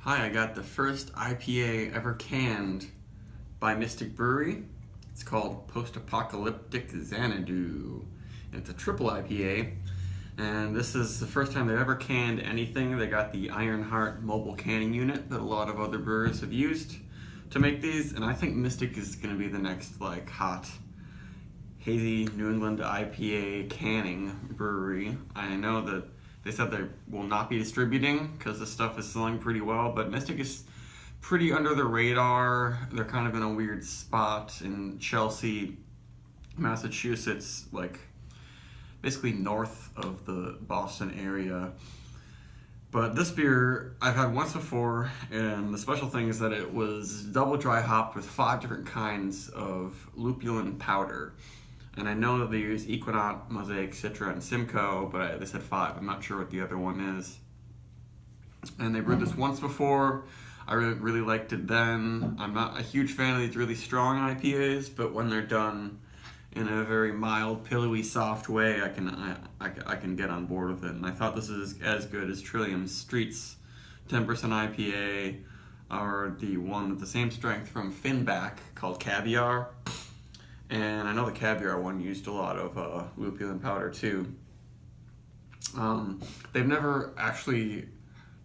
Hi, I got the first IPA ever canned by Mystic Brewery. It's called Post-Apocalyptic Xanadu. And it's a triple IPA. And this is the first time they've ever canned anything. They got the Ironheart mobile canning unit that a lot of other brewers have used to make these. And I think Mystic is going to be the next hot, hazy New England IPA canning brewery. I know that they said they will not be distributing because this stuff is selling pretty well, but Mystic is pretty under the radar. They're kind of in a weird spot in Chelsea, Massachusetts, basically north of the Boston area. But this beer I've had once before, and the special thing is that it was double dry hopped with 5 different kinds of lupulin powder. And I know that they use Equinaut, Mosaic, Citra, and Simcoe, but they said 5. I'm not sure what the other one is. And they brewed this once before. I really liked it then. I'm not a huge fan of these really strong IPAs, but when they're done in a very mild, pillowy, soft way, I can get on board with it. And I thought this is as good as Trillium's Streets 10% IPA, or the one with the same strength from Finback called Caviar. And I know the Caviar one used a lot of lupulin powder too. They've never actually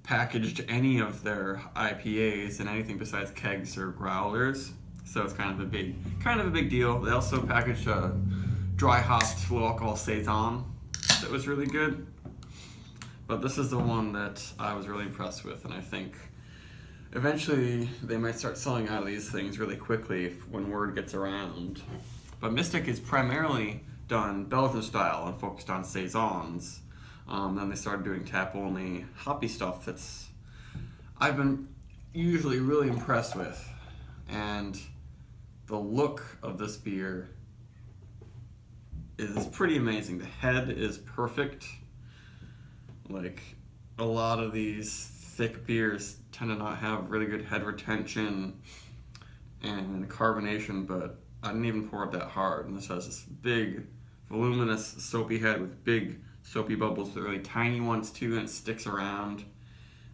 packaged any of their IPAs in anything besides kegs or growlers, so it's kind of a big deal. They also packaged a dry hopped low alcohol saison that was really good. But this is the one that I was really impressed with, and I think eventually they might start selling out of these things really quickly when word gets around. But Mystic is primarily done Belgian style and focused on saisons. Then they started doing tap-only hoppy stuff that's I've been usually really impressed with. And the look of this beer is pretty amazing. The head is perfect. A lot of these thick beers tend to not have really good head retention and carbonation, but I didn't even pour it that hard, and this has this big, voluminous, soapy head with big, soapy bubbles, but really tiny ones too, and it sticks around,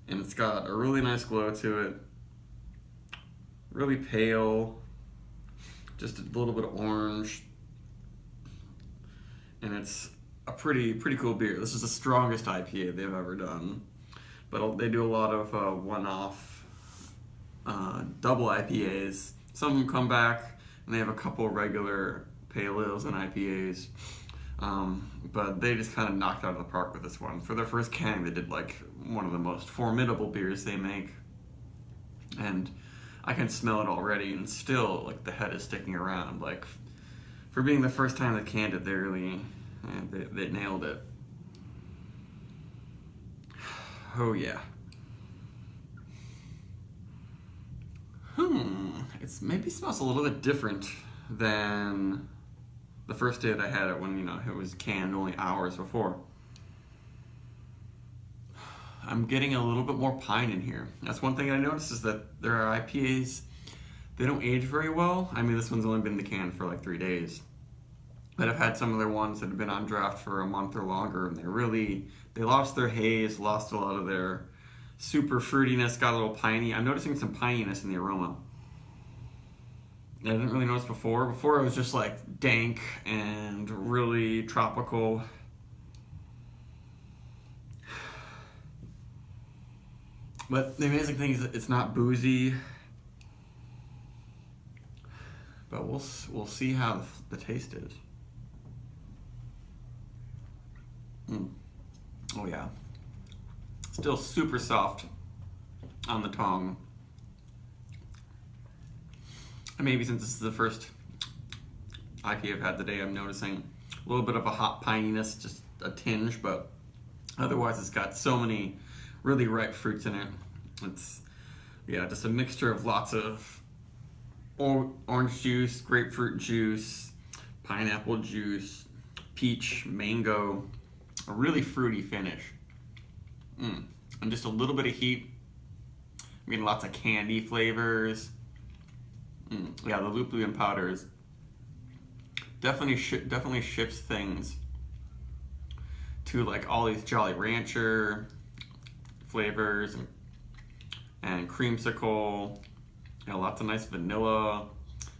and it's got a really nice glow to it, really pale, just a little bit of orange, and it's a pretty cool beer. This is the strongest IPA they've ever done, but they do a lot of one-off double IPAs. Some of them come back, and they have a couple regular pale ales and IPAs, but they just kind of knocked out of the park with this one. For their first canning, they did one of the most formidable beers they make, and I can smell it already, and still the head is sticking around. For being the first time they canned it, they really they nailed it. Oh yeah. It maybe smells a little bit different than the first day that I had it when, it was canned only hours before. I'm getting a little bit more pine in here. That's one thing I noticed, is that there are IPAs, they don't age very well. I mean, this one's only been in the can for 3 days. But I've had some other ones that have been on draft for a month or longer, and they lost their haze, lost a lot of their super fruitiness, got a little piney. I'm noticing some pininess in the aroma. I didn't really notice before. Before it was just dank and really tropical. But the amazing thing is that it's not boozy. But we'll see how the taste is. Oh yeah. Still super soft on the tongue. And maybe since this is the first IPA I've had today, I'm noticing a little bit of a hot pininess, just a tinge, but otherwise it's got so many really ripe fruits in it. It's just a mixture of lots of orange juice, grapefruit juice, pineapple juice, peach, mango, a really fruity finish. And just a little bit of heat. I'm getting lots of candy flavors. Yeah, the lupulin powder is definitely shifts things to all these Jolly Rancher flavors and creamsicle. Lots of nice vanilla,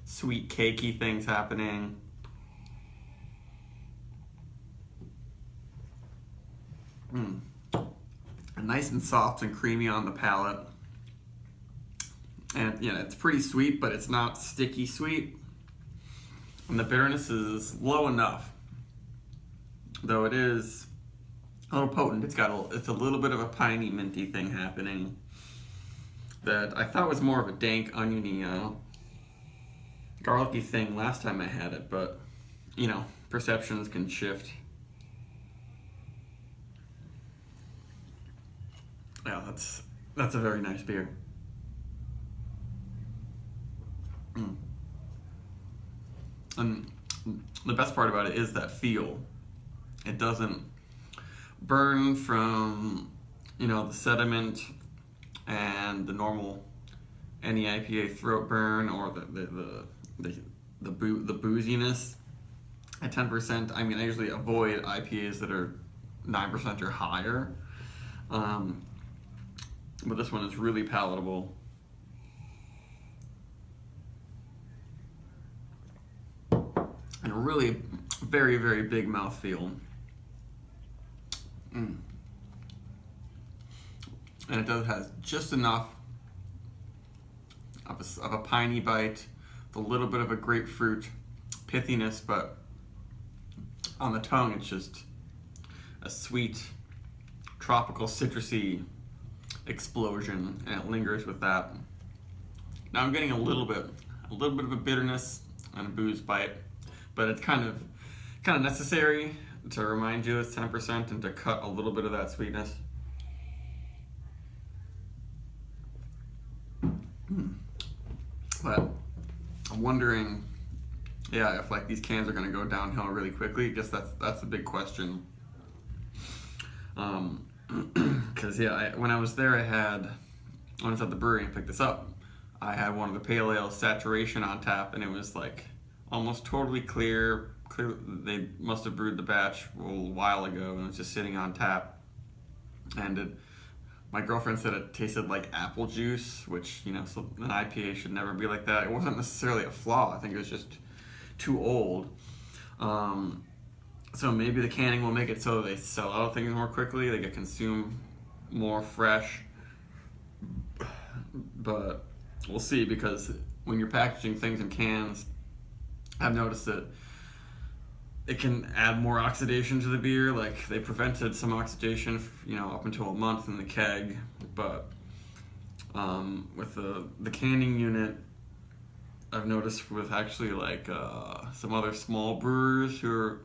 sweet cakey things happening. Nice and soft and creamy on the palate. And it's pretty sweet, but it's not sticky sweet. And the bitterness is low enough, though it is a little potent. It's a little bit of a piney, minty thing happening that I thought was more of a dank, oniony, garlicky thing last time I had it, but perceptions can shift. Yeah, that's a very nice beer. And the best part about it is that feel. It doesn't burn from the sediment and the normal any IPA throat burn, or the booziness at 10%. I usually avoid IPAs that are 9% or higher, but this one is really palatable. And a really very, very big mouthfeel. And it has just enough of a piney bite, with a little bit of a grapefruit pithiness, but on the tongue it's just a sweet, tropical, citrusy explosion, and it lingers with that. Now I'm getting a little bit of a bitterness and a booze bite, but it's kind of necessary to remind you it's 10% and to cut a little bit of that sweetness. But I'm wondering, if these cans are going to go downhill really quickly. I guess that's the big question. Because when I was there, when I was at the brewery and picked this up, I had one of the pale ale Saturation on tap, and it was almost totally clear. They must have brewed the batch a while ago, and it was just sitting on tap. And my girlfriend said it tasted like apple juice, which so an IPA should never be like that. It wasn't necessarily a flaw. I think it was just too old. So maybe the canning will make it so they sell out things more quickly. They get consumed more fresh. But we'll see, because when you're packaging things in cans, I've noticed that it can add more oxidation to the beer. They prevented some oxidation, up until a month in the keg, but with the canning unit, I've noticed with actually some other small brewers who are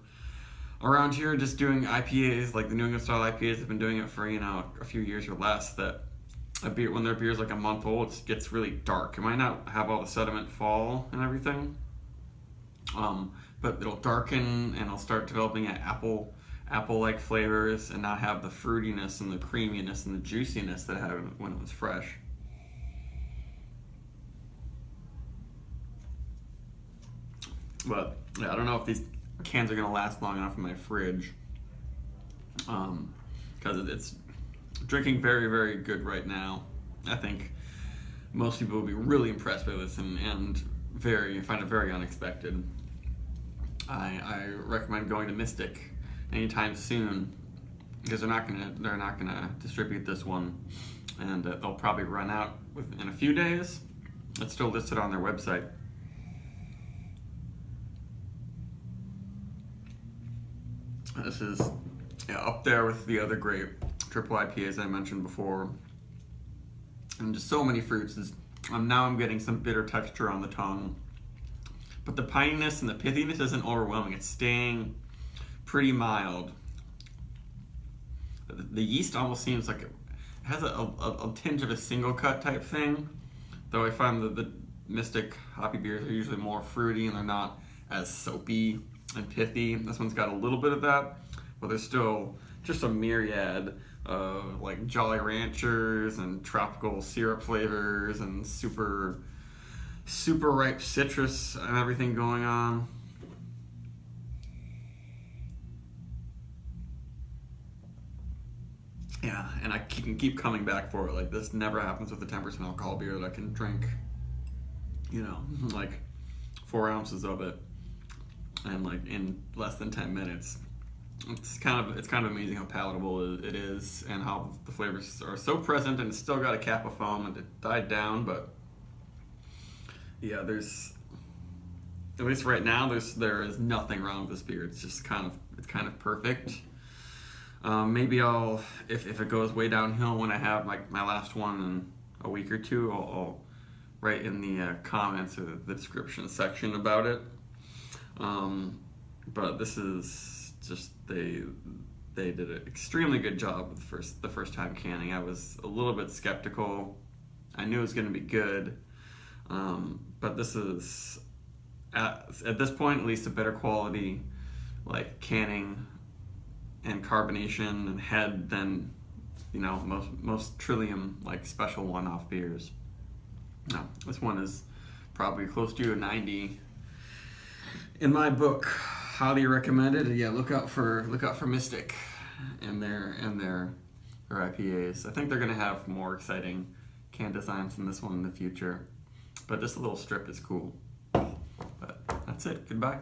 around here just doing IPAs, like the New England style IPAs, have been doing it for a few years or less, that when their beer is a month old, it gets really dark. It might not have all the sediment fall and everything, but it'll darken and it'll start developing apple-like flavors and not have the fruitiness and the creaminess and the juiciness that it had when it was fresh. But I don't know if these cans are going to last long enough in my fridge, because it's drinking very, very good right now. I think most people will be really impressed by this and find it very unexpected. I recommend going to Mystic anytime soon, because they're not gonna distribute this one, and they'll probably run out within a few days. It's still listed on their website. This is up there with the other great triple IPAs I mentioned before, and just so many fruits. Now I'm getting some bitter texture on the tongue, but the pininess and the pithiness isn't overwhelming. It's staying pretty mild. The yeast almost seems like it has a tinge of a single cut type thing, though I find that the Mystic hoppy beers are usually more fruity and they're not as soapy and pithy. This one's got a little bit of that, but there's still just a myriad of Jolly Ranchers and tropical syrup flavors and super ripe citrus and everything going on. Yeah, and I can keep coming back for it. Like, this never happens with a 10% alcohol beer that I can drink, like 4 ounces of it, and like in less than 10 minutes. It's kind of amazing how palatable it is, and how the flavors are so present, and it's still got a cap of foam, and it died down, but yeah, there's, at least right now, there is nothing wrong with this beer. It's kind of perfect. Maybe I'll, if it goes way downhill when I have my last one in a week or two, I'll write in the comments or the description section about it. But this is just, they did an extremely good job with the first time canning. I was a little bit skeptical. I knew it was going to be good, but this is at this point at least a better quality like canning and carbonation and head than most Trillium like special one-off beers. No, this one is probably close to a 90 in my book. Highly recommended. Yeah, look out for Mystic and their IPAs. I think they're gonna have more exciting can designs than this one in the future, but this little strip is cool. But that's it. Goodbye.